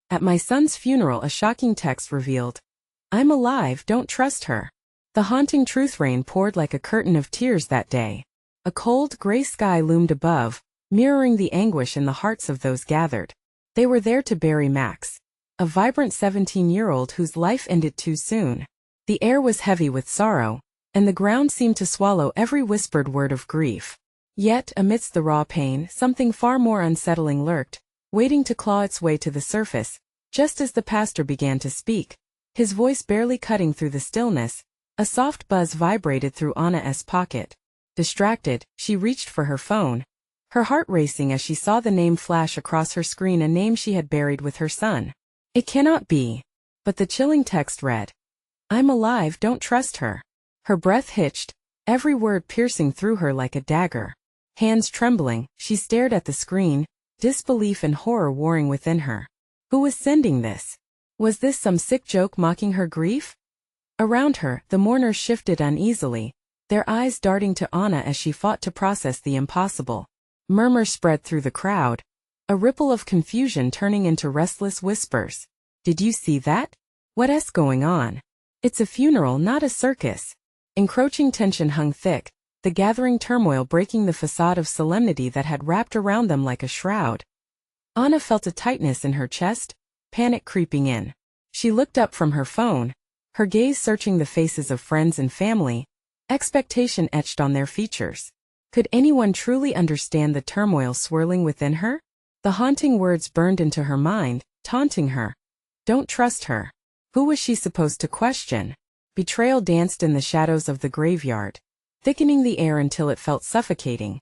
At my son's funeral, a shocking text revealed, "I'm alive, don't trust her." The haunting truth rain poured like a curtain of tears that day. A cold, gray sky loomed above, mirroring the anguish in the hearts of those gathered. They were there to bury Max, a vibrant 17-year-old whose life ended too soon. The air was heavy with sorrow, and the ground seemed to swallow every whispered word of grief. Yet, amidst the raw pain, something far more unsettling lurked, waiting to claw its way to the surface. Just as the pastor began to speak, his voice barely cutting through the stillness, a soft buzz vibrated through Anna's pocket. Distracted, she reached for her phone, her heart racing as she saw the name flash across her screen, a name she had buried with her son. It cannot be. But the chilling text read, "I'm alive, don't trust her." Her breath hitched, every word piercing through her like a dagger. Hands trembling, she stared at the screen, disbelief and horror warring within her. Who was sending this? Was this some sick joke mocking her grief? Around her, the mourners shifted uneasily, their eyes darting to Anna as she fought to process the impossible. Murmurs spread through the crowd, a ripple of confusion turning into restless whispers. "Did you see that? What's going on? It's a funeral, not a circus." Encroaching tension hung thick, the gathering turmoil breaking the facade of solemnity that had wrapped around them like a shroud. Anna felt a tightness in her chest, panic creeping in. She looked up from her phone, her gaze searching the faces of friends and family, expectation etched on their features. Could anyone truly understand the turmoil swirling within her? The haunting words burned into her mind, taunting her. Don't trust her. Who was she supposed to question? Betrayal danced in the shadows of the graveyard, thickening the air until it felt suffocating.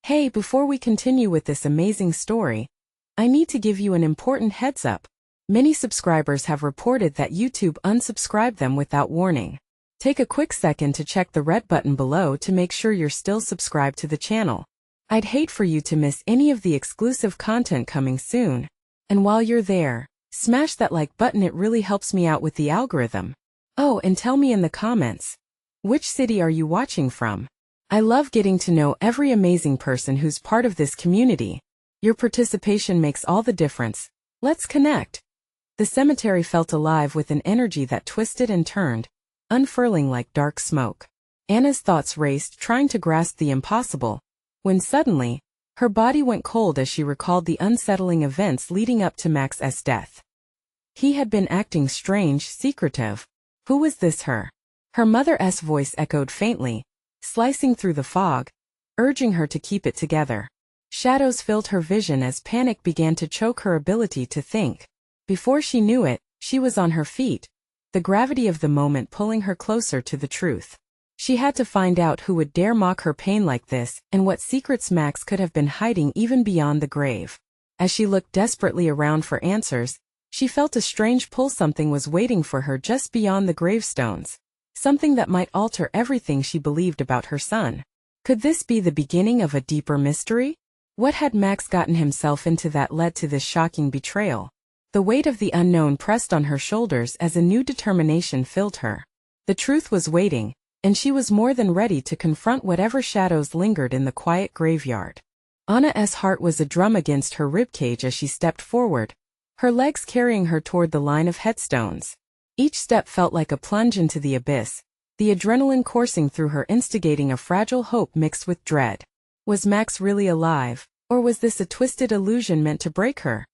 Hey, before we continue with this amazing story, I need to give you an important heads up. Many subscribers have reported that YouTube unsubscribed them without warning. Take a quick second to check the red button below to make sure you're still subscribed to the channel. I'd hate for you to miss any of the exclusive content coming soon. And while you're there, smash that like button, it really helps me out with the algorithm. Oh, and tell me in the comments, which city are you watching from? I love getting to know every amazing person who's part of this community. Your participation makes all the difference. Let's connect. The cemetery felt alive with an energy that twisted and turned, unfurling like dark smoke. Anna's thoughts raced, trying to grasp the impossible, when suddenly, her body went cold as she recalled the unsettling events leading up to Max's death. He had been acting strange, secretive. Who was this her? Her mother's voice echoed faintly, slicing through the fog, urging her to keep it together. Shadows filled her vision as panic began to choke her ability to think. Before she knew it, she was on her feet, the gravity of the moment pulling her closer to the truth. She had to find out who would dare mock her pain like this, and what secrets Max could have been hiding even beyond the grave. As she looked desperately around for answers, she felt a strange pull. Something was waiting for her just beyond the gravestones. Something that might alter everything she believed about her son. Could this be the beginning of a deeper mystery? What had Max gotten himself into that led to this shocking betrayal? The weight of the unknown pressed on her shoulders as a new determination filled her. The truth was waiting, and she was more than ready to confront whatever shadows lingered in the quiet graveyard. Anna's heart was a drum against her ribcage as she stepped forward, her legs carrying her toward the line of headstones. Each step felt like a plunge into the abyss, the adrenaline coursing through her, instigating a fragile hope mixed with dread. Was Max really alive, or was this a twisted illusion meant to break her?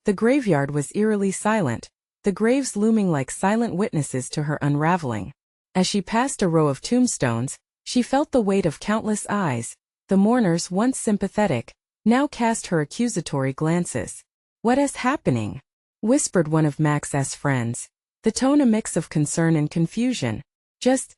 The graveyard was eerily silent, the graves looming like silent witnesses to her unraveling. As she passed a row of tombstones, she felt the weight of countless eyes. The mourners, once sympathetic, now cast her accusatory glances. "What is happening?" whispered one of Max's friends, the tone a mix of concern and confusion. "Just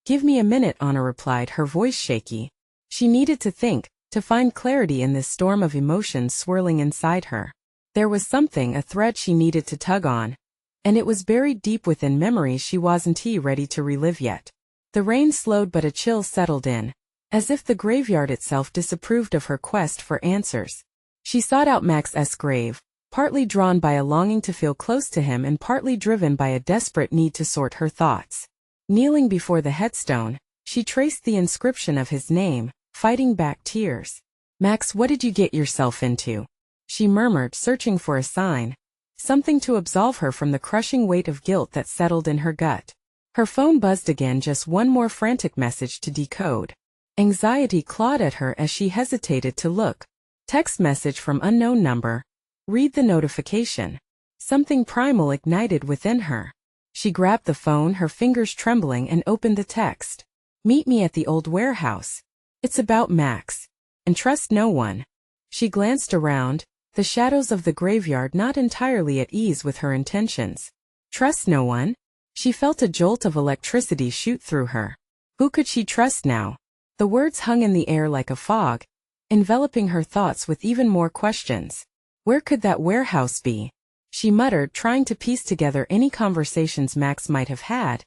give me a minute," Anna replied, her voice shaky. She needed to think, to find clarity in this storm of emotions swirling inside her. There was something, a thread she needed to tug on, and it was buried deep within memories she wasn't ready to relive yet. The rain slowed, but a chill settled in, as if the graveyard itself disapproved of her quest for answers. She sought out Max's grave, partly drawn by a longing to feel close to him and partly driven by a desperate need to sort her thoughts. Kneeling before the headstone, she traced the inscription of his name, fighting back tears. "Max, what did you get yourself into?" she murmured, searching for a sign. something to absolve her from the crushing weight of guilt that settled in her gut. Her phone buzzed again, just one more frantic message to decode. Anxiety clawed at her as she hesitated to look. Text message from unknown number. Read the notification. Something primal ignited within her. She grabbed the phone, her fingers trembling, and opened the text. Meet me at the old warehouse. It's about Max. And trust no one. She glanced around, the shadows of the graveyard not entirely at ease with her intentions. Trust no one? She felt a jolt of electricity shoot through her. Who could she trust now? The words hung in the air like a fog, enveloping her thoughts with even more questions. Where could that warehouse be? She muttered, trying to piece together any conversations Max might have had,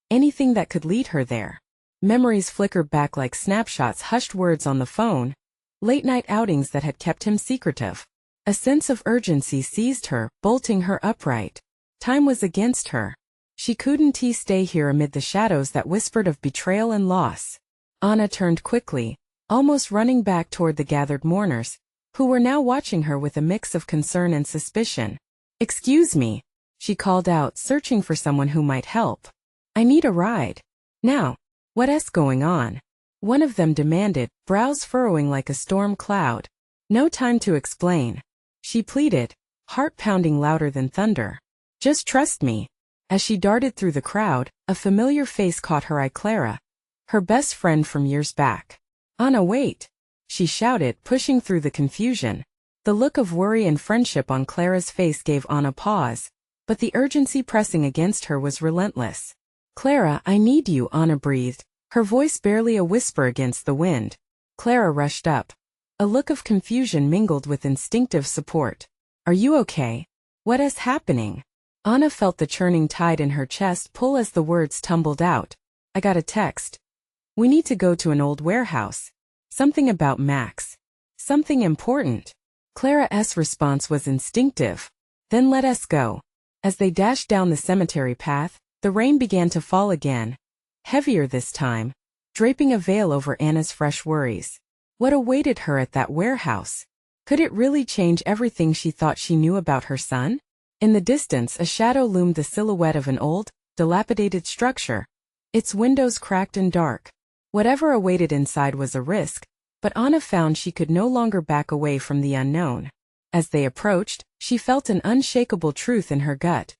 anything that could lead her there. Memories flickered back like snapshots, hushed words on the phone, late-night outings that had kept him secretive. A sense of urgency seized her, bolting her upright. Time was against her. She couldn't stay here amid the shadows that whispered of betrayal and loss. Anna turned quickly, almost running back toward the gathered mourners, who were now watching her with a mix of concern and suspicion. Excuse me, she called out, searching for someone who might help. I need a ride. Now. What's going on? One of them demanded, brows furrowing like a storm cloud. No time to explain. She pleaded, heart pounding louder than thunder. Just trust me. As she darted through the crowd, a familiar face caught her eye. Clara, her best friend from years back. Anna, wait, she shouted, pushing through the confusion. The look of worry and friendship on Clara's face gave Anna pause, but the urgency pressing against her was relentless. Clara, I need you, Anna breathed, her voice barely a whisper against the wind. Clara rushed up. A look of confusion mingled with instinctive support. Are you okay? What is happening? Anna felt the churning tide in her chest pull as the words tumbled out. I got a text. We need to go to an old warehouse. Something about Max. Something important. Clara's response was instinctive. Then let us go. As they dashed down the cemetery path, the rain began to fall again. Heavier this time, draping a veil over Anna's fresh worries. What awaited her at that warehouse? Could it really change everything she thought she knew about her son? In the distance, a shadow loomed, the silhouette of an old, dilapidated structure, its windows cracked and dark. Whatever awaited inside was a risk, but Anna found she could no longer back away from the unknown. As they approached, she felt an unshakable truth in her gut.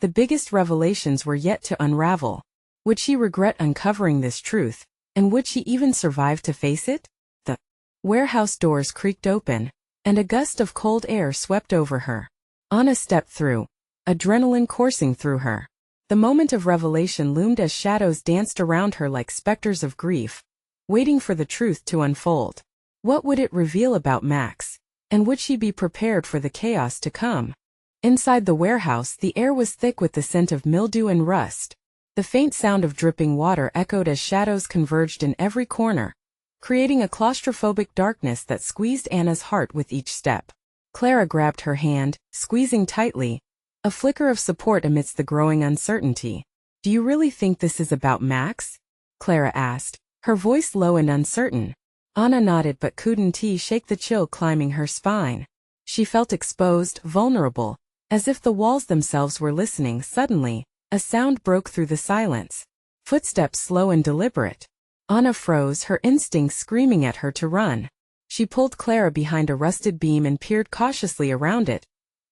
The biggest revelations were yet to unravel. Would she regret uncovering this truth, and would she even survive to face it? The warehouse doors creaked open, and a gust of cold air swept over her. Anna stepped through, adrenaline coursing through her. The moment of revelation loomed as shadows danced around her like specters of grief, waiting for the truth to unfold. What would it reveal about Max, and would she be prepared for the chaos to come? Inside the warehouse, the air was thick with the scent of mildew and rust. The faint sound of dripping water echoed as shadows converged in every corner, creating a claustrophobic darkness that squeezed Anna's heart with each step. Clara grabbed her hand, squeezing tightly, a flicker of support amidst the growing uncertainty. Do you really think this is about Max? Clara asked, her voice low and uncertain. Anna nodded but couldn't shake the chill climbing her spine. She felt exposed, vulnerable, as if the walls themselves were listening. Suddenly, a sound broke through the silence. Footsteps slow and deliberate. Anna froze, her instincts screaming at her to run. She pulled Clara behind a rusted beam and peered cautiously around it.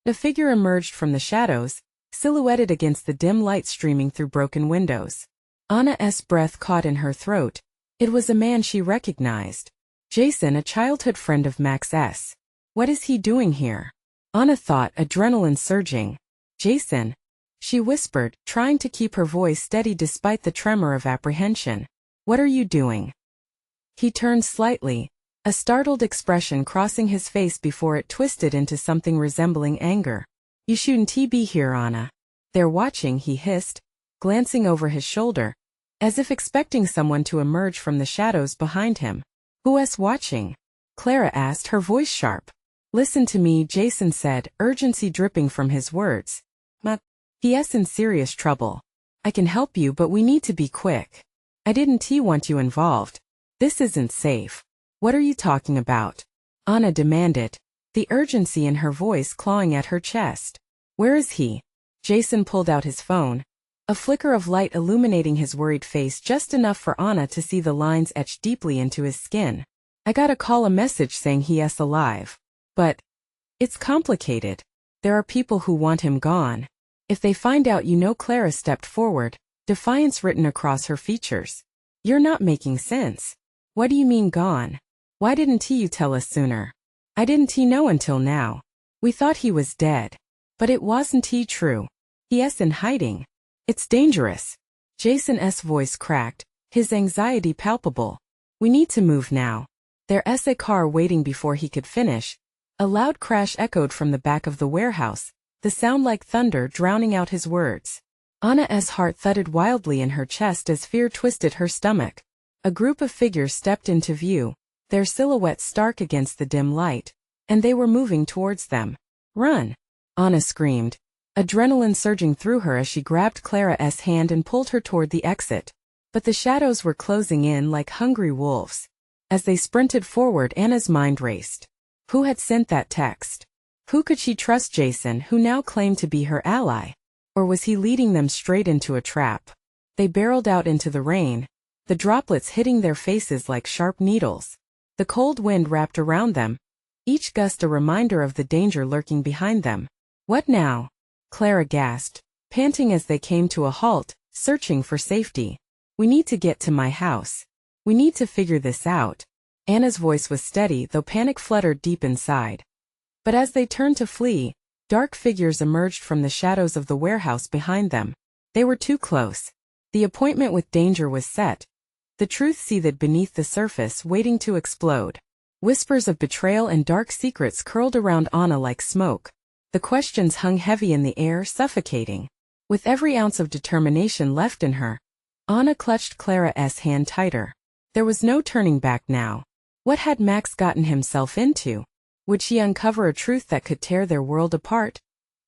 A figure emerged from the shadows, silhouetted against the dim light streaming through broken windows. Anna's breath caught in her throat. It was a man she recognized. Jason, a childhood friend of Max's. What is he doing here? Anna thought, adrenaline surging. Jason, she whispered, trying to keep her voice steady despite the tremor of apprehension. What are you doing? He turned slightly, a startled expression crossing his face before it twisted into something resembling anger. You shouldn't be here, Anna. They're watching, he hissed, glancing over his shoulder, as if expecting someone to emerge from the shadows behind him. Who's watching? Clara asked, her voice sharp. Listen to me, Jason said, urgency dripping from his words. He's in serious trouble. I can help you, but we need to be quick. I didn't want you involved. This isn't safe. What are you talking about? Anna demanded, the urgency in her voice clawing at her chest. Where is he? Jason pulled out his phone. A flicker of light illuminating his worried face, just enough for Anna to see the lines etched deeply into his skin. I got a message saying he's alive. But it's complicated. There are people who want him gone. If they find out Clara stepped forward, defiance written across her features. You're not making sense. What do you mean gone? Why didn't you tell us sooner? I didn't know until now. We thought he was dead. But it wasn't true. He's in hiding. It's dangerous. Jason's voice cracked, his anxiety palpable. We need to move now. There's a car waiting. Before he could finish, a loud crash echoed from the back of the warehouse, the sound like thunder drowning out his words. Anna's heart thudded wildly in her chest as fear twisted her stomach. A group of figures stepped into view, their silhouettes stark against the dim light, and they were moving towards them. Run! Anna screamed, adrenaline surging through her as she grabbed Clara's hand and pulled her toward the exit. But the shadows were closing in like hungry wolves. As they sprinted forward, Anna's mind raced. Who had sent that text? Who could she trust? Jason, who now claimed to be her ally? Or was he leading them straight into a trap? They barreled out into the rain, the droplets hitting their faces like sharp needles. The cold wind wrapped around them, each gust a reminder of the danger lurking behind them. What now? Clara gasped, panting as they came to a halt, searching for safety. We need to get to my house. We need to figure this out. Anna's voice was steady, though panic fluttered deep inside. But as they turned to flee, dark figures emerged from the shadows of the warehouse behind them. They were too close. The appointment with danger was set. The truth seethed beneath the surface, waiting to explode. Whispers of betrayal and dark secrets curled around Anna like smoke. The questions hung heavy in the air, suffocating. With every ounce of determination left in her, Anna clutched Clara's hand tighter. There was no turning back now. What had Max gotten himself into? Would she uncover a truth that could tear their world apart?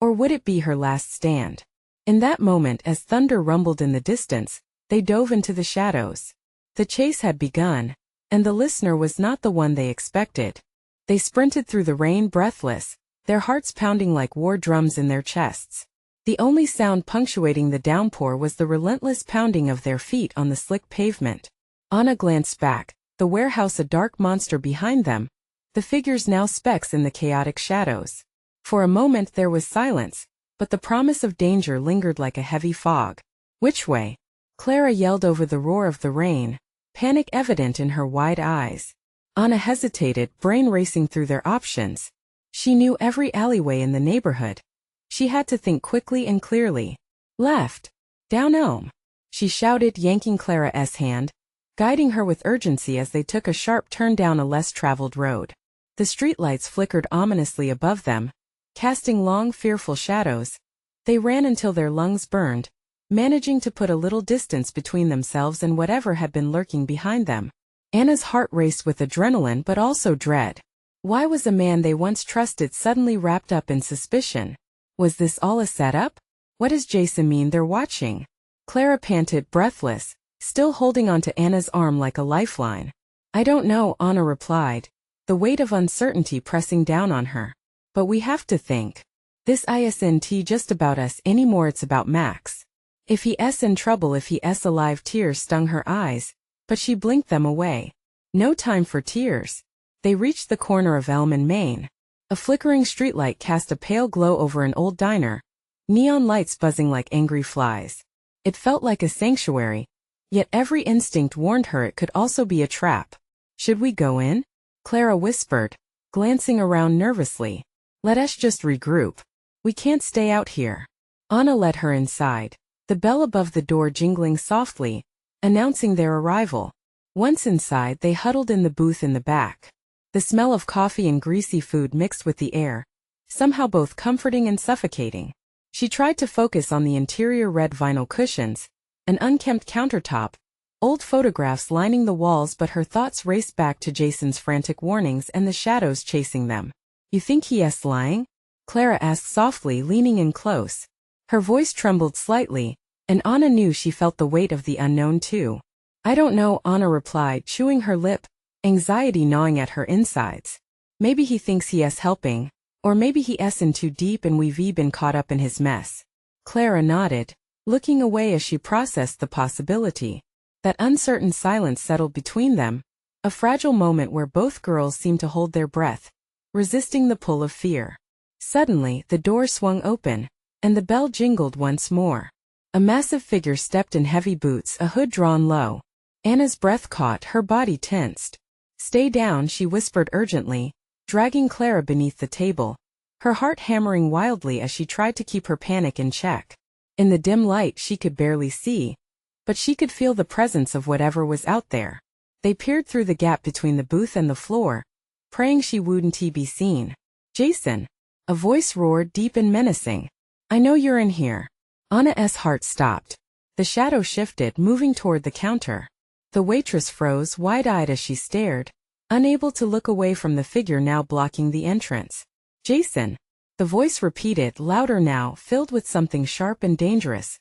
Or would it be her last stand? In that moment, as thunder rumbled in the distance, they dove into the shadows. The chase had begun, and the listener was not the one they expected. They sprinted through the rain breathless, their hearts pounding like war drums in their chests. The only sound punctuating the downpour was the relentless pounding of their feet on the slick pavement. Anna glanced back, the warehouse a dark monster behind them, the figures now specks in the chaotic shadows. For a moment there was silence, but the promise of danger lingered like a heavy fog. Which way? Clara yelled over the roar of the rain, panic evident in her wide eyes. Anna hesitated, brain racing through their options. She knew every alleyway in the neighborhood. She had to think quickly and clearly. Left. Down Elm. She shouted, yanking Clara's hand, guiding her with urgency as they took a sharp turn down a less traveled road. The streetlights flickered ominously above them, casting long, fearful shadows. They ran until their lungs burned, managing to put a little distance between themselves and whatever had been lurking behind them. Anna's heart raced with adrenaline but also dread. Why was a man they once trusted suddenly wrapped up in suspicion? Was this all a setup? What does Jason mean they're watching? Clara panted, breathless, still holding onto Anna's arm like a lifeline. I don't know, Anna replied, the weight of uncertainty pressing down on her. But we have to think. This isn't just about us anymore, it's about Max. If he's in trouble, if he's alive. Tears stung her eyes, but she blinked them away. No time for tears. They reached the corner of Elm and Main. A flickering streetlight cast a pale glow over an old diner, neon lights buzzing like angry flies. It felt like a sanctuary, yet every instinct warned her it could also be a trap. Should we go in? Clara whispered, glancing around nervously. Let us just regroup. We can't stay out here. Anna led her inside, the bell above the door jingling softly, announcing their arrival. Once inside, they huddled in the booth in the back. The smell of coffee and greasy food mixed with the air, somehow both comforting and suffocating. She tried to focus on the interior: red vinyl cushions, an unkempt countertop, old photographs lining the walls, but her thoughts raced back to Jason's frantic warnings and the shadows chasing them. You think he's lying? Clara asked softly, leaning in close. Her voice trembled slightly, and Anna knew she felt the weight of the unknown too. I don't know, Anna replied, chewing her lip, anxiety gnawing at her insides. Maybe he thinks he's helping, Or maybe he's in too deep and we've been caught up in his mess. Clara nodded, looking away as she processed the possibility. That uncertain silence settled between them, a fragile moment where both girls seemed to hold their breath, resisting the pull of fear. Suddenly, the door swung open, and the bell jingled once more. A massive figure stepped in heavy boots, a hood drawn low. Anna's breath caught, her body tensed. "Stay down," she whispered urgently, dragging Clara beneath the table, her heart hammering wildly as she tried to keep her panic in check. In the dim light she could barely see, but she could feel the presence of whatever was out there. They peered through the gap between the booth and the floor, praying she wouldn't be seen. "Jason!" A voice roared, deep and menacing. "I know you're in here." Anna's heart stopped. The shadow shifted, moving toward the counter. The waitress froze, wide-eyed as she stared, unable to look away from the figure now blocking the entrance. "Jason!" The voice repeated, louder now, filled with something sharp and dangerous.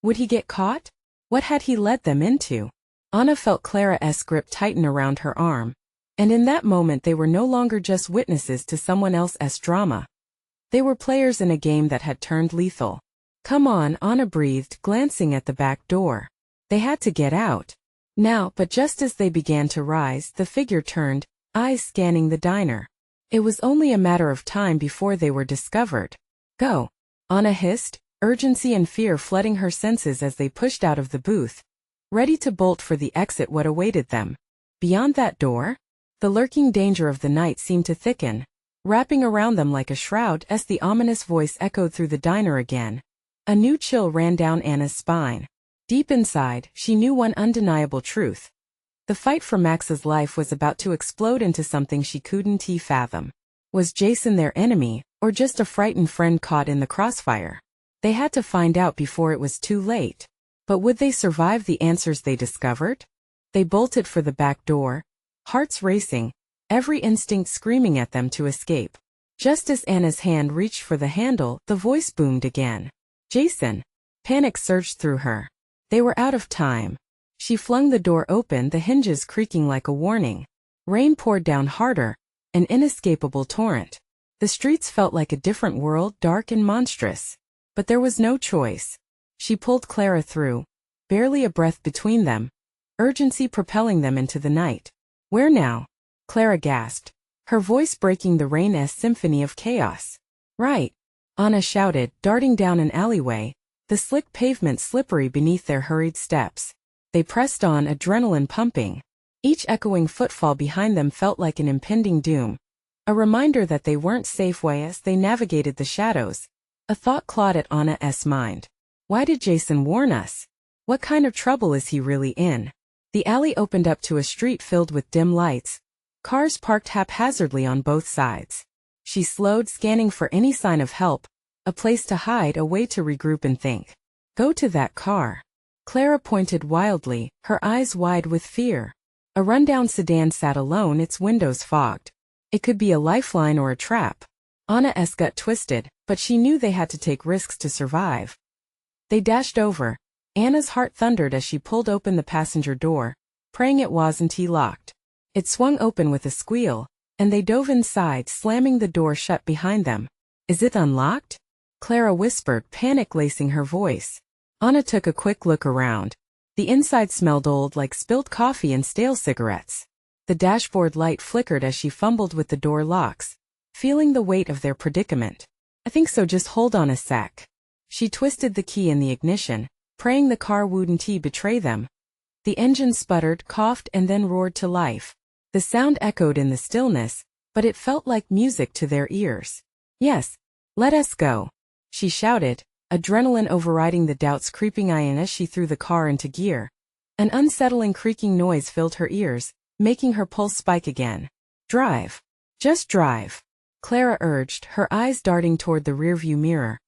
Would he get caught? What had he led them into? Anna felt Clara's grip tighten around her arm, and in that moment they were no longer just witnesses to someone else's drama. They were players in a game that had turned lethal. "Come on," Anna breathed, glancing at the back door. They had to get out now, but just as they began to rise, the figure turned, eyes scanning the diner. It was only a matter of time before they were discovered. "Go," Anna hissed, urgency and fear flooding her senses as they pushed out of the booth, ready to bolt for the exit. What awaited them beyond that door? The lurking danger of the night seemed to thicken, wrapping around them like a shroud as the ominous voice echoed through the diner again. A new chill ran down Anna's spine. Deep inside, she knew one undeniable truth. The fight for Max's life was about to explode into something she couldn't fathom. Was Jason their enemy, or just a frightened friend caught in the crossfire? They had to find out before it was too late. But would they survive the answers they discovered? They bolted for the back door, hearts racing, every instinct screaming at them to escape. Just as Anna's hand reached for the handle, the voice boomed again. "Jason!" Panic surged through her. They were out of time. She flung the door open, the hinges creaking like a warning. Rain poured down harder, an inescapable torrent. The streets felt like a different world, dark and monstrous. But there was no choice. She pulled Clara through, barely a breath between them, urgency propelling them into the night. "Where now?" Clara gasped, her voice breaking the rain-esque symphony of chaos. "Right," Anna shouted, darting down an alleyway, the slick pavement slippery beneath their hurried steps. They pressed on, adrenaline pumping. Each echoing footfall behind them felt like an impending doom, a reminder that they weren't safe as they navigated the shadows. A thought clawed at Anna's mind. Why did Jason warn us? What kind of trouble is he really in? The alley opened up to a street filled with dim lights, cars parked haphazardly on both sides. She slowed, scanning for any sign of help, a place to hide, a way to regroup and think. "Go to that car." Clara pointed wildly, her eyes wide with fear. A rundown sedan sat alone, its windows fogged. It could be a lifeline or a trap. Anna's gut twisted, but she knew they had to take risks to survive. They dashed over. Anna's heart thundered as she pulled open the passenger door, praying it wasn't locked. It swung open with a squeal, and they dove inside, slamming the door shut behind them. "Is it unlocked?" Clara whispered, panic lacing her voice. Anna took a quick look around. The inside smelled old, like spilled coffee and stale cigarettes. The dashboard light flickered as she fumbled with the door locks, feeling the weight of their predicament. "I think so, just hold on a sec." She twisted the key in the ignition, praying the car wouldn't betray them. The engine sputtered, coughed, and then roared to life. The sound echoed in the stillness, but it felt like music to their ears. "Yes, let us go," she shouted, adrenaline overriding the doubts creeping in as she threw the car into gear. An unsettling creaking noise filled her ears, making her pulse spike again. "Drive. Just drive," Clara urged, her eyes darting toward the rearview mirror.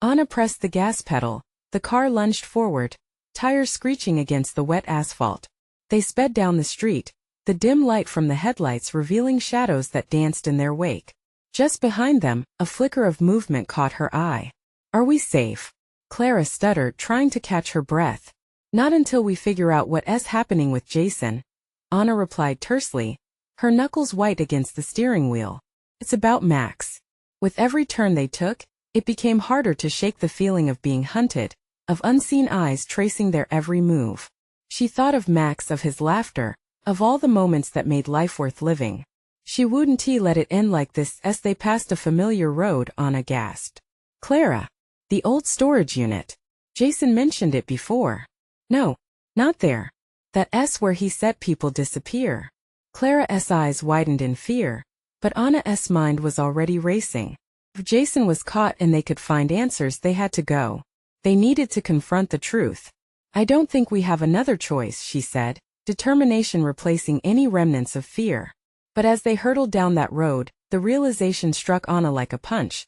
Anna pressed the gas pedal. The car lunged forward, tires screeching against the wet asphalt. They sped down the street, the dim light from the headlights revealing shadows that danced in their wake. Just behind them, a flicker of movement caught her eye. "Are we safe?" Clara stuttered, trying to catch her breath. "Not until we figure out what's happening with Jason," Anna replied tersely, her knuckles white against the steering wheel. "It's about Max. With every turn they took, it became harder to shake the feeling of being hunted, of unseen eyes tracing their every move. She thought of Max, of his laughter, of all the moments that made life worth living. She wouldn't let it end like this. As they passed a familiar road, Anna gasped. Clara! The old storage unit. Jason mentioned it before. No, not there. That's where he said people disappear. Clara's eyes widened in fear, but Anna's mind was already racing. If Jason was caught and they could find answers, they had to go. They needed to confront the truth. I don't think we have another choice, she said, determination replacing any remnants of fear. But as they hurtled down that road, the realization struck Anna like a punch.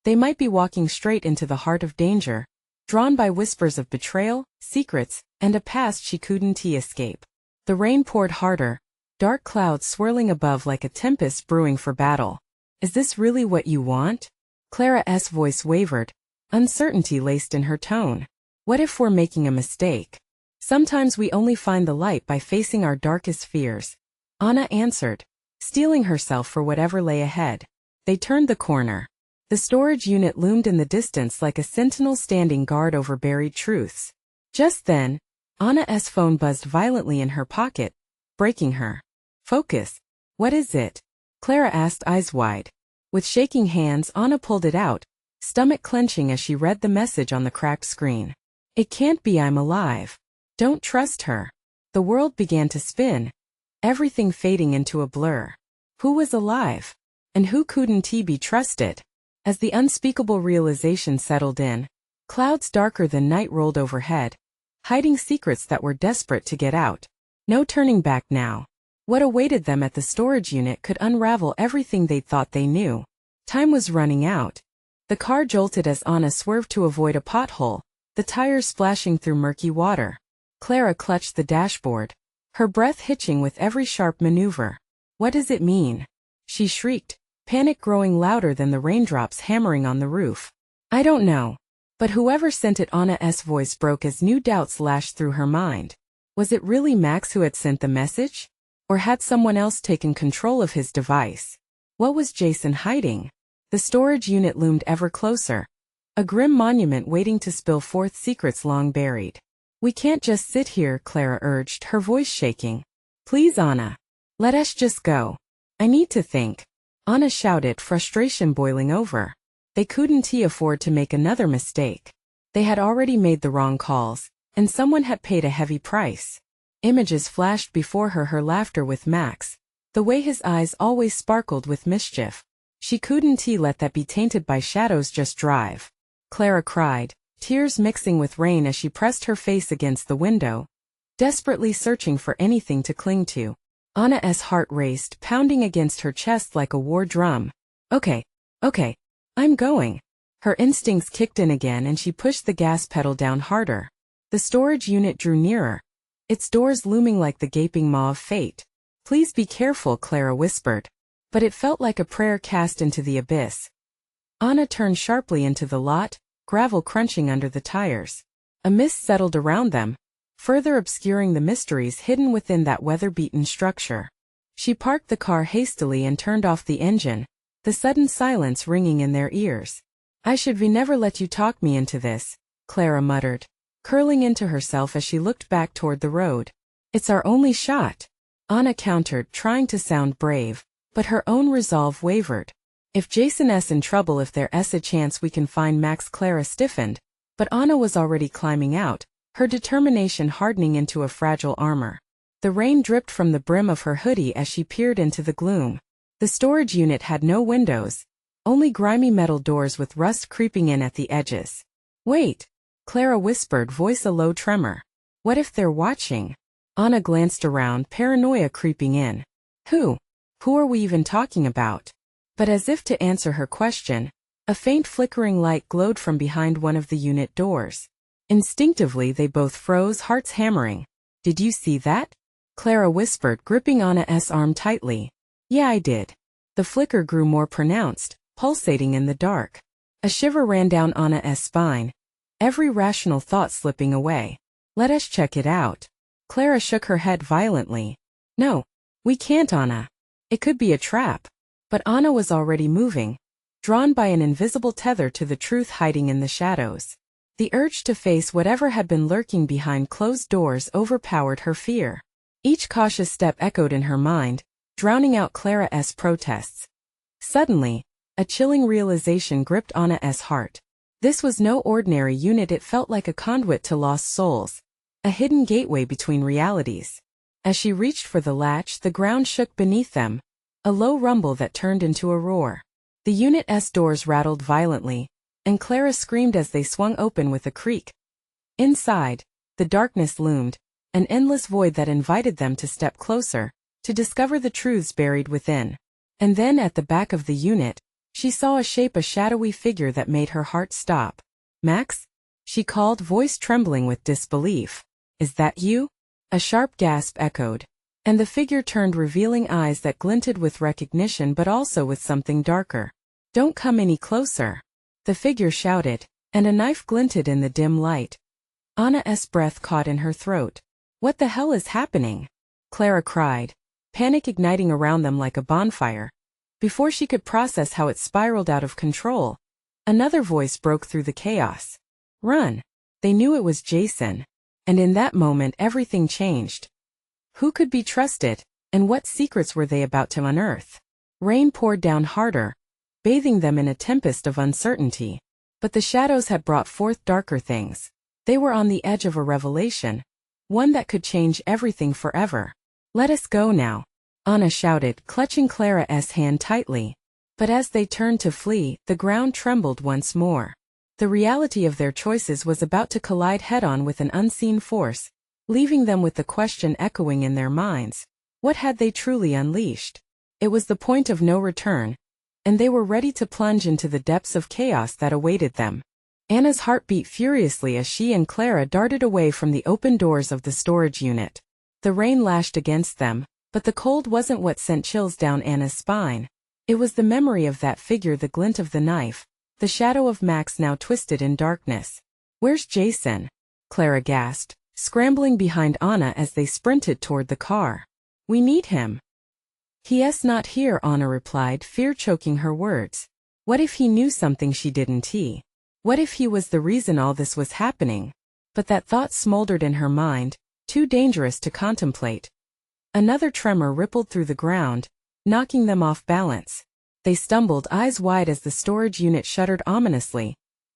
They might be walking straight into the heart of danger, drawn by whispers of betrayal, secrets, and a past she couldn't escape. The rain poured harder, dark clouds swirling above like a tempest brewing for battle. Is this really what you want? Clara's voice wavered, uncertainty laced in her tone. What if we're making a mistake? Sometimes we only find the light by facing our darkest fears. Anna answered, steeling herself for whatever lay ahead. They turned the corner. The storage unit loomed in the distance like a sentinel standing guard over buried truths. Just then, Anna's phone buzzed violently in her pocket, breaking her focus. What is it? Clara asked, eyes wide. With shaking hands, Anna pulled it out, stomach clenching as she read the message on the cracked screen. It can't be, I'm alive. Don't trust her. The world began to spin, everything fading into a blur. Who was alive? And who couldn't be trusted? As the unspeakable realization settled in, clouds darker than night rolled overhead, hiding secrets that were desperate to get out. No turning back now. What awaited them at the storage unit could unravel everything they'd thought they knew. Time was running out. The car jolted as Anna swerved to avoid a pothole, the tires splashing through murky water. Clara clutched the dashboard, her breath hitching with every sharp maneuver. What does it mean? She shrieked, panic growing louder than the raindrops hammering on the roof. I don't know. But whoever sent it, Anna's voice broke as new doubts lashed through her mind. Was it really Max who had sent the message? Or had someone else taken control of his device? What was Jason hiding? The storage unit loomed ever closer, a grim monument waiting to spill forth secrets long buried. We can't just sit here, Clara urged, her voice shaking. Please, Anna. Let us just go. I need to think. Anna shouted, frustration boiling over. They couldn't afford to make another mistake. They had already made the wrong calls, and someone had paid a heavy price. Images flashed before her, her laughter with Max, the way his eyes always sparkled with mischief. She couldn't let that be tainted by shadows. Just drive. Clara cried, tears mixing with rain as she pressed her face against the window, desperately searching for anything to cling to. Anna's heart raced, pounding against her chest like a war drum. Okay, I'm going. Her instincts kicked in again and she pushed the gas pedal down harder. The storage unit drew nearer, its doors looming like the gaping maw of fate. Please be careful, Clara whispered. But it felt like a prayer cast into the abyss. Anna turned sharply into the lot, gravel crunching under the tires. A mist settled around them, further obscuring the mysteries hidden within that weather-beaten structure. She parked the car hastily and turned off the engine, the sudden silence ringing in their ears. I should never let you talk me into this, Clara muttered, curling into herself as she looked back toward the road. It's our only shot, Anna countered, trying to sound brave, but her own resolve wavered. If Jason's in trouble, if there's a chance we can find Max. Clara stiffened, but Anna was already climbing out, her determination hardening into a fragile armor. The rain dripped from the brim of her hoodie as she peered into the gloom. The storage unit had no windows, only grimy metal doors with rust creeping in at the edges. Wait, Clara whispered, voice a low tremor. What if they're watching? Anna glanced around, paranoia creeping in. Who are we even talking about? But as if to answer her question, a faint flickering light glowed from behind one of the unit doors. Instinctively they both froze, hearts hammering. Did you see that? Clara whispered, gripping Anna's arm tightly. Yeah, I did. The flicker grew more pronounced, pulsating in the dark. A shiver ran down Anna's spine, every rational thought slipping away. Let us check it out. Clara shook her head violently. No, we can't, Anna. It could be a trap. But Anna was already moving, drawn by an invisible tether to the truth hiding in the shadows. The urge to face whatever had been lurking behind closed doors overpowered her fear. Each cautious step echoed in her mind, drowning out Clara's protests. Suddenly, a chilling realization gripped Anna's heart. This was no ordinary unit, it felt like a conduit to lost souls, a hidden gateway between realities. As she reached for the latch, the ground shook beneath them, a low rumble that turned into a roar. The unit's doors rattled violently, and Clara screamed as they swung open with a creak. Inside, the darkness loomed, an endless void that invited them to step closer, to discover the truths buried within. And then at the back of the unit, she saw a shape, a shadowy figure that made her heart stop. "Max?" she called, voice trembling with disbelief. "Is that you?" A sharp gasp echoed, and the figure turned, revealing eyes that glinted with recognition but also with something darker. "Don't come any closer," the figure shouted, and a knife glinted in the dim light. Anna's breath caught in her throat. "What the hell is happening?" Clara cried, panic igniting around them like a bonfire. Before she could process how it spiraled out of control, another voice broke through the chaos. "Run!" They knew it was Jason. And in that moment everything changed. Who could be trusted, and what secrets were they about to unearth? Rain poured down harder, bathing them in a tempest of uncertainty. But the shadows had brought forth darker things. They were on the edge of a revelation, one that could change everything forever. "Let us go now," Anna shouted, clutching Clara's hand tightly. But as they turned to flee, the ground trembled once more. The reality of their choices was about to collide head-on with an unseen force, leaving them with the question echoing in their minds. What had they truly unleashed? It was the point of no return, and they were ready to plunge into the depths of chaos that awaited them. Anna's heart beat furiously as she and Clara darted away from the open doors of the storage unit. The rain lashed against them, but the cold wasn't what sent chills down Anna's spine. It was the memory of that figure, the glint of the knife, the shadow of Max now twisted in darkness. "Where's Jason?" Clara gasped, scrambling behind Anna as they sprinted toward the car. "We need him." "He's not here," Anna replied, fear choking her words. What if he knew something she didn't? What if he was the reason all this was happening? But that thought smoldered in her mind, too dangerous to contemplate. Another tremor rippled through the ground, knocking them off balance. They stumbled, eyes wide, as the storage unit shuddered ominously,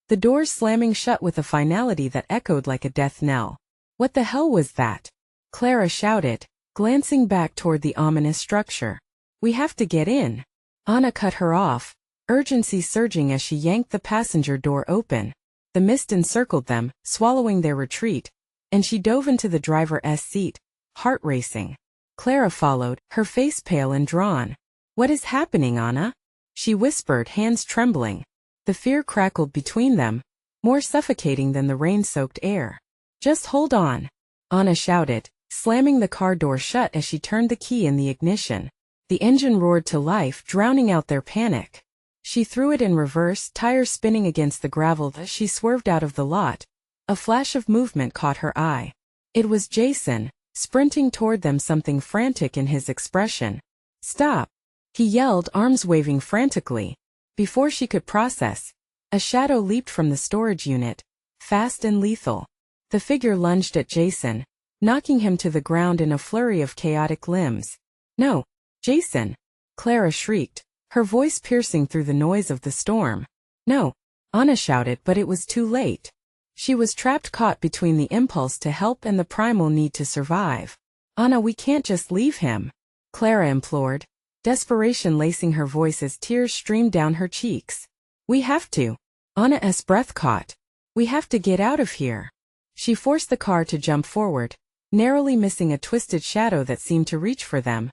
the doors slamming shut with a finality that echoed like a death knell. "What the hell was that?" Clara shouted, glancing back toward the ominous structure. "We have to get in." Anna cut her off, urgency surging as she yanked the passenger door open. The mist encircled them, swallowing their retreat, and she dove into the driver's seat, heart racing. Clara followed, her face pale and drawn. "What is happening, Anna?" she whispered, hands trembling. The fear crackled between them, more suffocating than the rain-soaked air. "Just hold on," Anna shouted, slamming the car door shut as she turned the key in the ignition. The engine roared to life, drowning out their panic. She threw it in reverse, tires spinning against the gravel as she swerved out of the lot. A flash of movement caught her eye. It was Jason, sprinting toward them, something frantic in his expression. "Stop!" he yelled, arms waving frantically. Before she could process, a shadow leaped from the storage unit, fast and lethal. The figure lunged at Jason, knocking him to the ground in a flurry of chaotic limbs. "No, Jason!" Clara shrieked, her voice piercing through the noise of the storm. "No!" Anna shouted, but it was too late. She was trapped, caught between the impulse to help and the primal need to survive. "Anna, we can't just leave him," Clara implored, desperation lacing her voice as tears streamed down her cheeks. "We have to." Anna's breath caught. "We have to get out of here." She forced the car to jump forward, narrowly missing a twisted shadow that seemed to reach for them.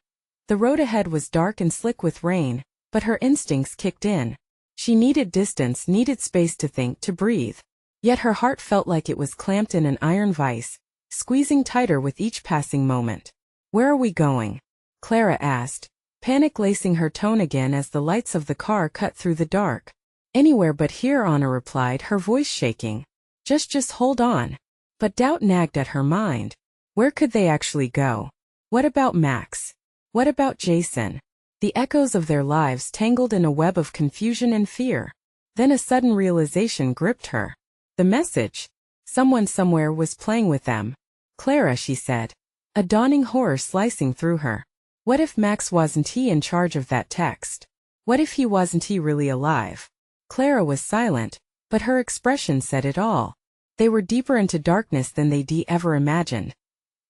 The road ahead was dark and slick with rain, but her instincts kicked in. She needed distance, needed space to think, to breathe. Yet her heart felt like it was clamped in an iron vice, squeezing tighter with each passing moment. "Where are we going?" Clara asked, panic lacing her tone again as the lights of the car cut through the dark. "Anywhere but here," Anna replied, her voice shaking. Just hold on." But doubt nagged at her mind. Where could they actually go? What about Max? What about Jason? The echoes of their lives tangled in a web of confusion and fear. Then a sudden realization gripped her. The message. Someone somewhere was playing with them. Clara, she said. A dawning horror slicing through her. What if Max wasn't he in charge of that text? What if he wasn't he really alive? Clara was silent, but her expression said it all. They were deeper into darkness than they'd ever imagined.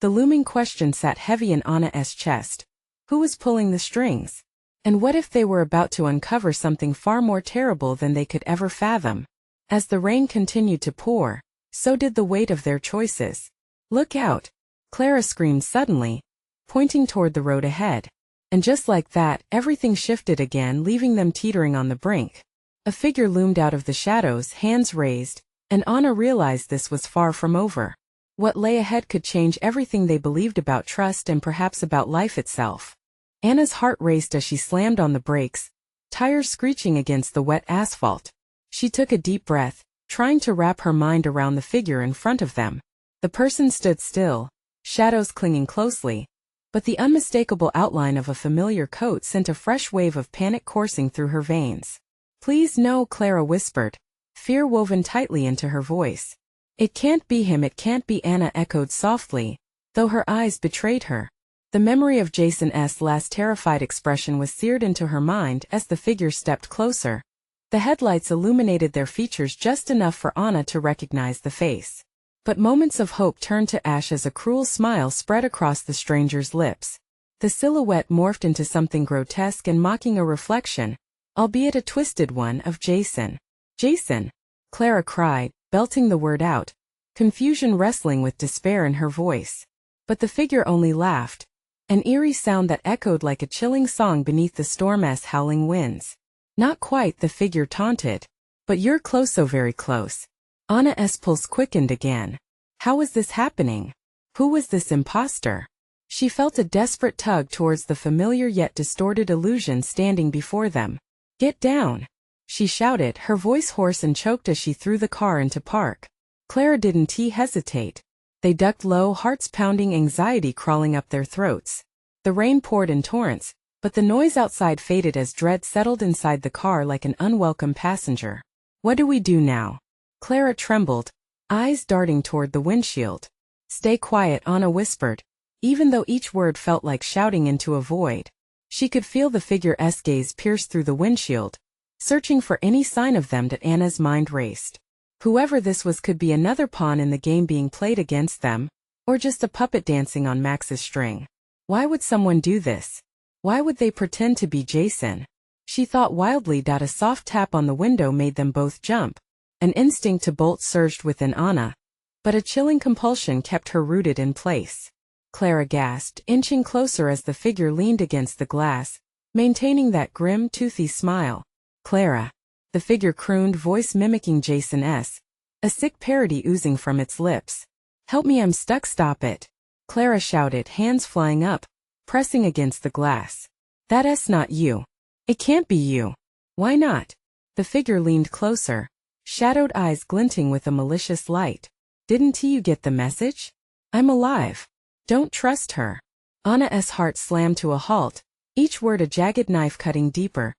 The looming question sat heavy in Anna's chest. Who was pulling the strings? And what if they were about to uncover something far more terrible than they could ever fathom? As the rain continued to pour, so did the weight of their choices. Look out! Clara screamed suddenly, pointing toward the road ahead. And just like that, everything shifted again, leaving them teetering on the brink. A figure loomed out of the shadows, hands raised, and Anna realized this was far from over. What lay ahead could change everything they believed about trust and perhaps about life itself. Anna's heart raced as she slammed on the brakes, tires screeching against the wet asphalt. She took a deep breath, trying to wrap her mind around the figure in front of them. The person stood still, shadows clinging closely, but the unmistakable outline of a familiar coat sent a fresh wave of panic coursing through her veins. Please no, Clara whispered, fear woven tightly into her voice. It can't be him, it can't be, Anna echoed softly, though her eyes betrayed her. The memory of Jason's last terrified expression was seared into her mind as the figure stepped closer. The headlights illuminated their features just enough for Anna to recognize the face. But moments of hope turned to ash as a cruel smile spread across the stranger's lips. The silhouette morphed into something grotesque and mocking, a reflection, albeit a twisted one, of Jason. Jason! Clara cried, belting the word out, confusion wrestling with despair in her voice. But the figure only laughed, an eerie sound that echoed like a chilling song beneath the storm's howling winds. Not quite, the figure taunted. But you're close, so very close. Anna's pulse quickened again. How was this happening? Who was this imposter? She felt a desperate tug towards the familiar yet distorted illusion standing before them. Get down! She shouted, her voice hoarse and choked as she threw the car into park. Clara didn't hesitate. They ducked low, hearts pounding, anxiety crawling up their throats. The rain poured in torrents, but the noise outside faded as dread settled inside the car like an unwelcome passenger. What do we do now? Clara trembled, eyes darting toward the windshield. Stay quiet, Anna whispered, even though each word felt like shouting into a void. She could feel the figure's gaze pierce through the windshield, searching for any sign of them. That Anna's mind raced. Whoever this was could be another pawn in the game being played against them, or just a puppet dancing on Max's string. Why would someone do this? Why would they pretend to be Jason? She thought wildly. A soft tap on the window made them both jump. An instinct to bolt surged within Anna, but a chilling compulsion kept her rooted in place. Clara gasped, inching closer as the figure leaned against the glass, maintaining that grim, toothy smile. Clara. The figure crooned, voice mimicking Jason's, a sick parody oozing from its lips. Help me, I'm stuck, stop it. Clara shouted, hands flying up, pressing against the glass. That's not you. It can't be you. Why not? The figure leaned closer, shadowed eyes glinting with a malicious light. Didn't you get the message? I'm alive. Don't trust her. Anna's heart slammed to a halt, each word a jagged knife cutting deeper.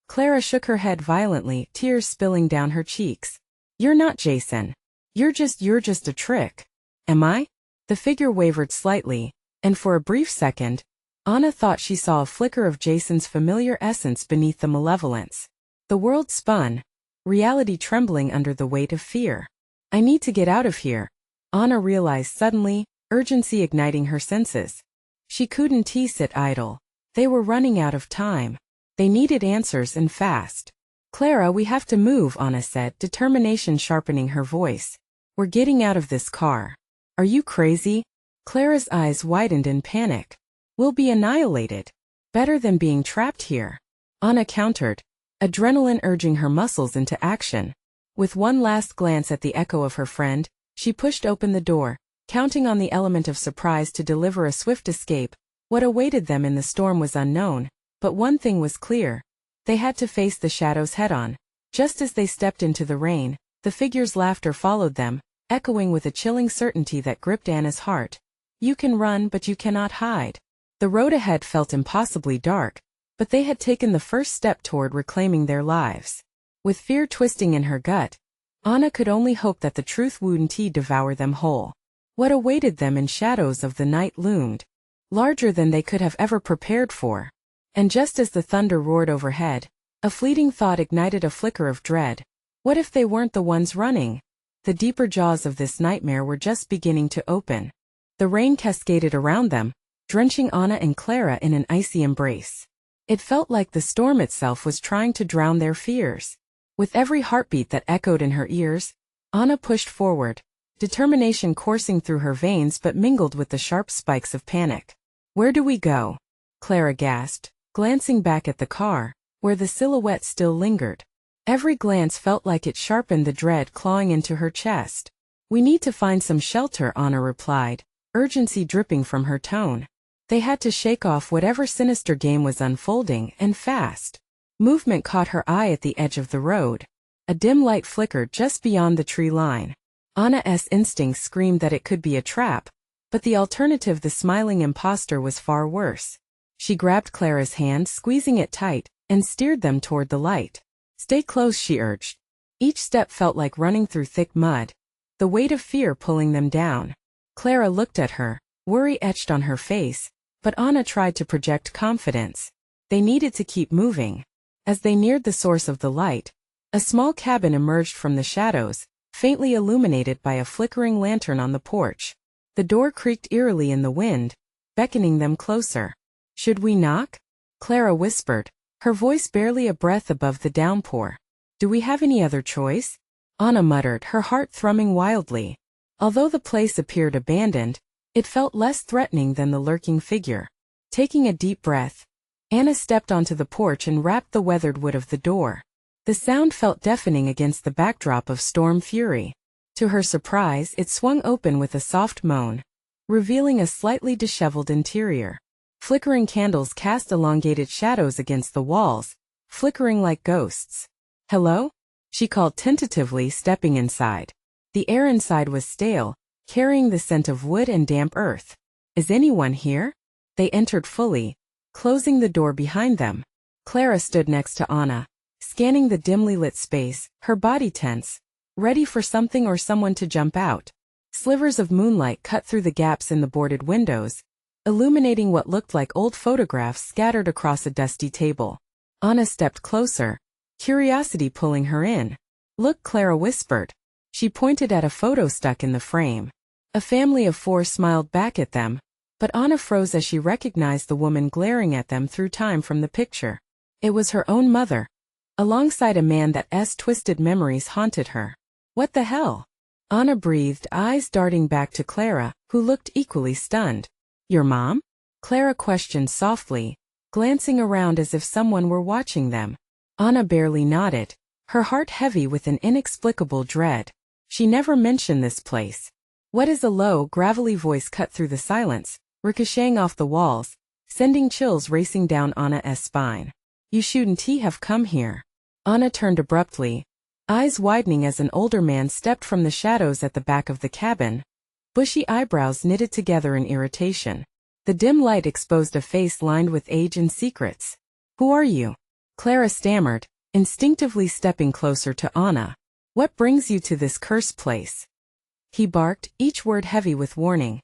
Clara shook her head violently, tears spilling down her cheeks. You're not Jason. You're just a trick. Am I? The figure wavered slightly, and for a brief second, Anna thought she saw a flicker of Jason's familiar essence beneath the malevolence. The world spun, reality trembling under the weight of fear. I need to get out of here, Anna realized suddenly, urgency igniting her senses. She couldn't sit idle. They were running out of time. They needed answers, and fast. Clara, we have to move, Anna said, determination sharpening her voice. We're getting out of this car. Are you crazy? Clara's eyes widened in panic. We'll be annihilated. Better than being trapped here, Anna countered, adrenaline urging her muscles into action. With one last glance at the echo of her friend, she pushed open the door, counting on the element of surprise to deliver a swift escape. What awaited them in the storm was unknown, but one thing was clear. They had to face the shadows head-on. Just as they stepped into the rain, the figure's laughter followed them, echoing with a chilling certainty that gripped Anna's heart. You can run, but you cannot hide. The road ahead felt impossibly dark, but they had taken the first step toward reclaiming their lives. With fear twisting in her gut, Anna could only hope that the truth wouldn't devour them whole. What awaited them in shadows of the night loomed larger than they could have ever prepared for. And just as the thunder roared overhead, a fleeting thought ignited a flicker of dread. What if they weren't the ones running? The deeper jaws of this nightmare were just beginning to open. The rain cascaded around them, drenching Anna and Clara in an icy embrace. It felt like the storm itself was trying to drown their fears. With every heartbeat that echoed in her ears, Anna pushed forward, determination coursing through her veins but mingled with the sharp spikes of panic. "Where do we go?" Clara gasped, glancing back at the car, where the silhouette still lingered. Every glance felt like it sharpened the dread clawing into her chest. "We need to find some shelter," Anna replied, urgency dripping from her tone. They had to shake off whatever sinister game was unfolding, and fast. Movement caught her eye at the edge of the road. A dim light flickered just beyond the tree line. Anna's instincts screamed that it could be a trap, but the alternative, the smiling imposter, was far worse. She grabbed Clara's hand, squeezing it tight, and steered them toward the light. "Stay close," she urged. Each step felt like running through thick mud, the weight of fear pulling them down. Clara looked at her, worry etched on her face, but Anna tried to project confidence. They needed to keep moving. As they neared the source of the light, a small cabin emerged from the shadows, faintly illuminated by a flickering lantern on the porch. The door creaked eerily in the wind, beckoning them closer. "Should we knock?" Clara whispered, her voice barely a breath above the downpour. "Do we have any other choice?" Anna muttered, her heart thrumming wildly. Although the place appeared abandoned, it felt less threatening than the lurking figure. Taking a deep breath, Anna stepped onto the porch and rapped the weathered wood of the door. The sound felt deafening against the backdrop of storm fury. To her surprise, it swung open with a soft moan, revealing a slightly disheveled interior. Flickering candles cast elongated shadows against the walls, flickering like ghosts. "Hello?" she called tentatively, stepping inside. The air inside was stale, carrying the scent of wood and damp earth. "Is anyone here?" They entered fully, closing the door behind them. Clara stood next to Anna, scanning the dimly lit space, her body tense, ready for something or someone to jump out. Slivers of moonlight cut through the gaps in the boarded windows, illuminating what looked like old photographs scattered across a dusty table. Anna stepped closer, curiosity pulling her in. "Look," Clara whispered. She pointed at a photo stuck in the frame. A family of 4 smiled back at them, but Anna froze as she recognized the woman glaring at them through time from the picture. It was her own mother, alongside a man that's twisted memories haunted her. "What the hell?" Anna breathed, eyes darting back to Clara, who looked equally stunned. "Your mom?" Clara questioned softly, glancing around as if someone were watching them. Anna barely nodded, her heart heavy with an inexplicable dread. She never mentioned this place. "What is?" A low, gravelly voice cut through the silence, ricocheting off the walls, sending chills racing down Anna's spine. "You shouldn't have come here." Anna turned abruptly, eyes widening as an older man stepped from the shadows at the back of the cabin, bushy eyebrows knitted together in irritation. The dim light exposed a face lined with age and secrets. "Who are you?" Clara stammered, instinctively stepping closer to Anna. "What brings you to this cursed place?" he barked, each word heavy with warning.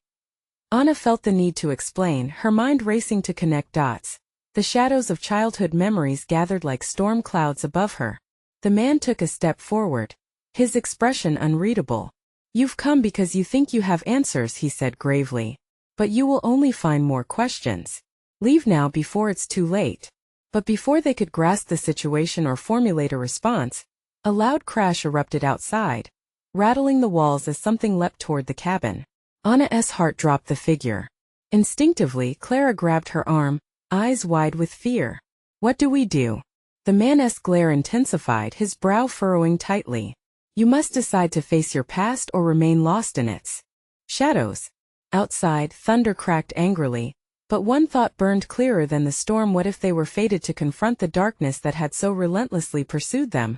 Anna felt the need to explain, her mind racing to connect dots. The shadows of childhood memories gathered like storm clouds above her. The man took a step forward, his expression unreadable. "You've come because you think you have answers," he said gravely. "But you will only find more questions. Leave now before it's too late." But before they could grasp the situation or formulate a response, a loud crash erupted outside, rattling the walls as something leapt toward the cabin. Anna's heart dropped. The figure. Instinctively, Clara grabbed her arm, eyes wide with fear. "What do we do?" The man's glare intensified, his brow furrowing tightly. "You must decide to face your past or remain lost in its shadows." Outside, thunder cracked angrily, but one thought burned clearer than the storm. What if they were fated to confront the darkness that had so relentlessly pursued them?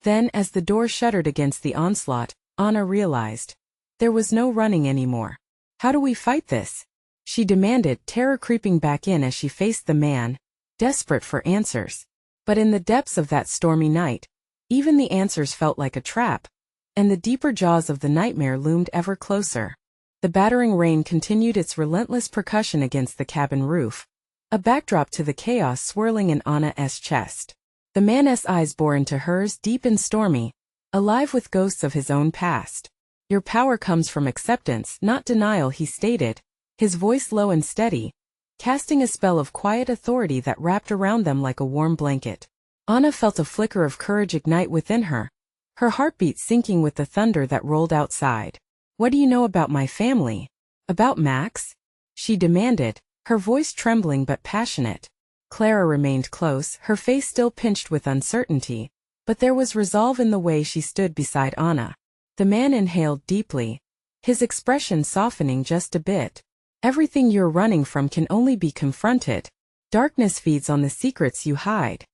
Then, as the door shuttered against the onslaught, Anna realized there was no running anymore. "How do we fight this?" she demanded, terror creeping back in as she faced the man, desperate for answers. But in the depths of that stormy night, even the answers felt like a trap, and the deeper jaws of the nightmare loomed ever closer. The battering rain continued its relentless percussion against the cabin roof, a backdrop to the chaos swirling in Anna's chest. The man's eyes bore into hers, deep and stormy, alive with ghosts of his own past. Your power comes from acceptance, not denial, he stated, his voice low and steady, casting a spell of quiet authority that wrapped around them like a warm blanket. Anna felt a flicker of courage ignite within her, her heartbeat sinking with the thunder that rolled outside. What do you know about my family? About Max? She demanded, her voice trembling but passionate. Clara remained close, her face still pinched with uncertainty, but there was resolve in the way she stood beside Anna. The man inhaled deeply, his expression softening just a bit. Everything you're running from can only be confronted. Darkness feeds on the secrets you hide.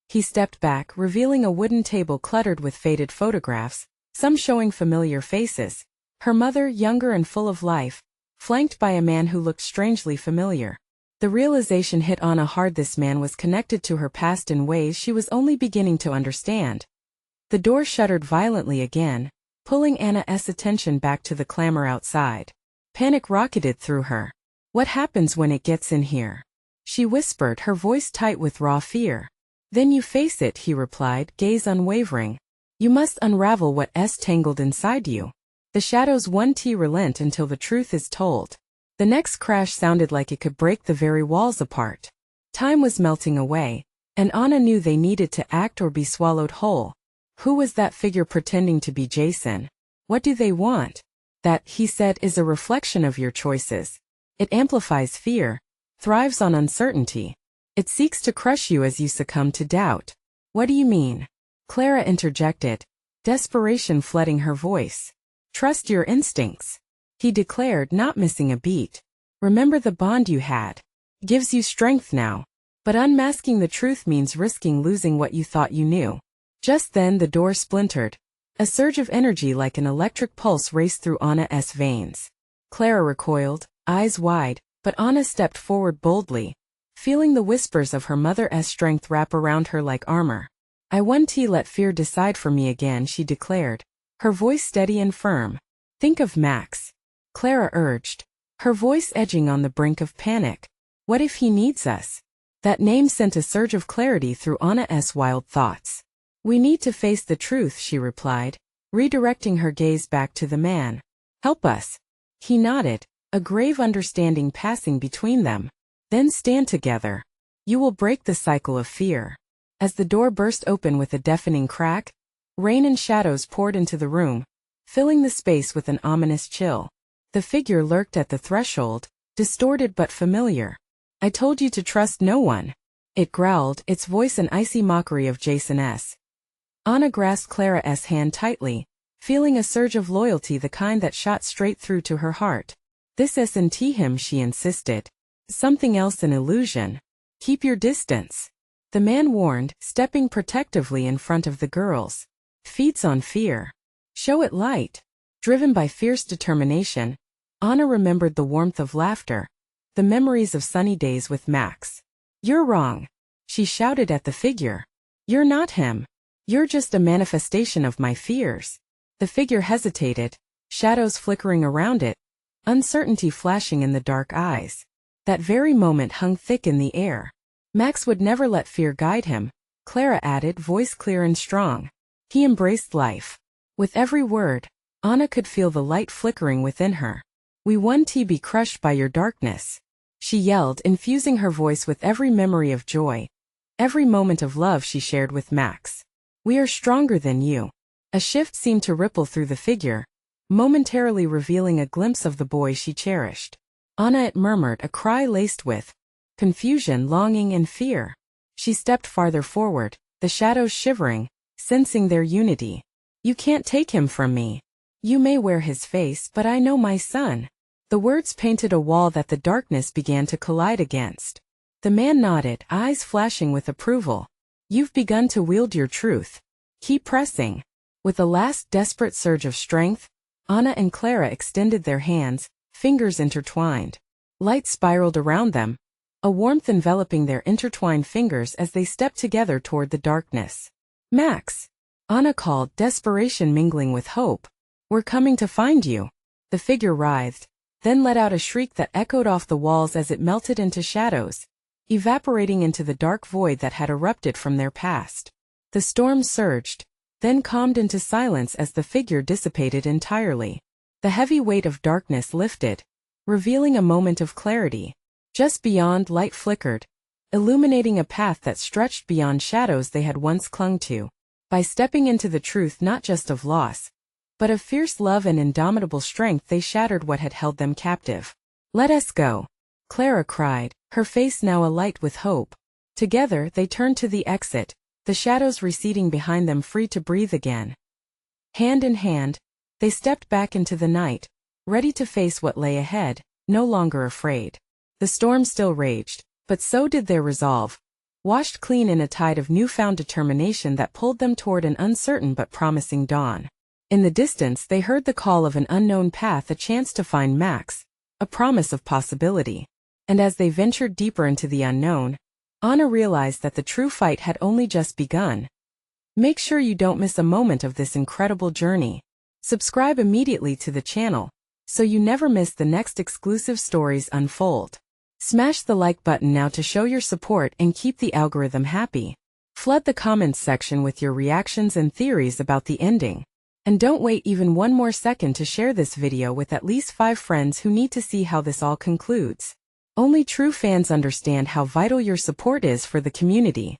He stepped back, revealing a wooden table cluttered with faded photographs, some showing familiar faces. Her mother, younger and full of life, flanked by a man who looked strangely familiar. The realization hit Anna hard. This man was connected to her past in ways she was only beginning to understand. The door shuddered violently again, pulling Anna's attention back to the clamor outside. Panic rocketed through her. What happens when it gets in here? She whispered, her voice tight with raw fear. Then you face it, he replied, gaze unwavering. You must unravel what's tangled inside you. The shadows won't relent until the truth is told. The next crash sounded like it could break the very walls apart. Time was melting away, and Anna knew they needed to act or be swallowed whole. Who was that figure pretending to be Jason? What do they want? That, he said, is a reflection of your choices. It amplifies fear, thrives on uncertainty. It seeks to crush you as you succumb to doubt. What do you mean? Clara interjected, desperation flooding her voice. Trust your instincts, he declared, not missing a beat. Remember the bond you had. Gives you strength now. But unmasking the truth means risking losing what you thought you knew. Just then the door splintered. A surge of energy like an electric pulse raced through Anna's veins. Clara recoiled, eyes wide, but Anna stepped forward boldly, feeling the whispers of her mother's strength wrap around her like armor. I won't let fear decide for me again, she declared, her voice steady and firm. Think of Max, Clara urged, her voice edging on the brink of panic. What if he needs us? That name sent a surge of clarity through Anna's wild thoughts. We need to face the truth, she replied, redirecting her gaze back to the man. Help us. He nodded, a grave understanding passing between them. Then stand together. You will break the cycle of fear. As the door burst open with a deafening crack, rain and shadows poured into the room, filling the space with an ominous chill. The figure lurked at the threshold, distorted but familiar. I told you to trust no one. It growled, its voice an icy mockery of Jason's. Anna grasped Clara's hand tightly, feeling a surge of loyalty, the kind that shot straight through to her heart. This isn't him, she insisted. Something else, an illusion. Keep your distance. The man warned, stepping protectively in front of the girls. Feeds on fear. Show it light. Driven by fierce determination, Anna remembered the warmth of laughter, the memories of sunny days with Max. You're wrong, she shouted at the figure. You're not him. You're just a manifestation of my fears. The figure hesitated, shadows flickering around it, uncertainty flashing in the dark eyes. That very moment hung thick in the air. Max would never let fear guide him, Clara added, voice clear and strong. He embraced life. With every word, Anna could feel the light flickering within her. We won't be crushed by your darkness, she yelled, infusing her voice with every memory of joy, every moment of love she shared with Max. We are stronger than you. A shift seemed to ripple through the figure, momentarily revealing a glimpse of the boy she cherished. Anna, it murmured, a cry laced with confusion, longing, and fear. She stepped farther forward, the shadows shivering, sensing their unity. You can't take him from me. You may wear his face, but I know my son. The words painted a wall that the darkness began to collide against. The man nodded, eyes flashing with approval. You've begun to wield your truth. Keep pressing. With a last desperate surge of strength, Anna and Clara extended their hands, fingers intertwined. Light spiraled around them, a warmth enveloping their intertwined fingers as they stepped together toward the darkness. "Max," Anna called, desperation mingling with hope. "We're coming to find you." The figure writhed, then let out a shriek that echoed off the walls as it melted into shadows, evaporating into the dark void that had erupted from their past. The storm surged, then calmed into silence as the figure dissipated entirely. The heavy weight of darkness lifted, revealing a moment of clarity. Just beyond, light flickered, illuminating a path that stretched beyond shadows they had once clung to. By stepping into the truth not just of loss, but of fierce love and indomitable strength, they shattered what had held them captive. "Let us go," Clara cried, her face now alight with hope. Together they turned to the exit, the shadows receding behind them, free to breathe again. Hand in hand, they stepped back into the night, ready to face what lay ahead, no longer afraid. The storm still raged, but so did their resolve, washed clean in a tide of newfound determination that pulled them toward an uncertain but promising dawn. In the distance they heard the call of an unknown path, a chance to find Max, a promise of possibility. And as they ventured deeper into the unknown, Anna realized that the true fight had only just begun. Make sure you don't miss a moment of this incredible journey. Subscribe immediately to the channel, so you never miss the next exclusive stories unfold. Smash the like button now to show your support and keep the algorithm happy. Flood the comments section with your reactions and theories about the ending. And don't wait even one more second to share this video with at least 5 friends who need to see how this all concludes. Only true fans understand how vital your support is for the community.